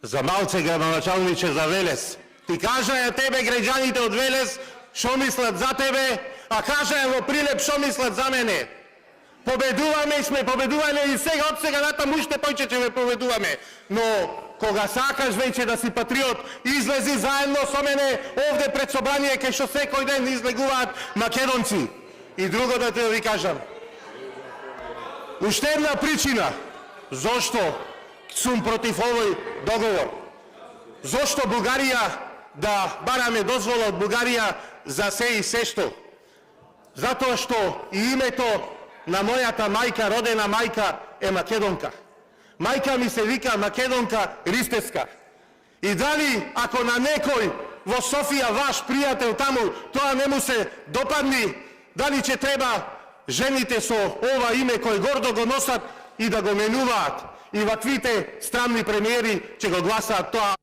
За малце, градоначалниче, за Велес. Ти кажаја тебе граѓаните од Велес што мислат за тебе, а кажаја во Прилеп што мислат за мене. Победуваме, сме победуваме и сега од сега натаму уште повеќе ќе ме победуваме. Но кога сакаш веќе да си патриот, излези заедно со мене овде пред собрание кај што секој ден излегуваат македонци. И друго да те ви кажам. Уште една причина зошто сум против овој договор. Зошто Бугарија да бараме дозвола од Бугарија за се и се што. Затоа што и името на мојата мајка, родена мајка, е македонка. Мајка ми се вика Македонка Ристеска. И дали ако на некој во Софија, ваш пријател таму, тоа не му се допадни, дали ќе треба жените со ова име кој гордо го носат и да го менуваат. И ваквите странни премиери ќе го гласаат тоа.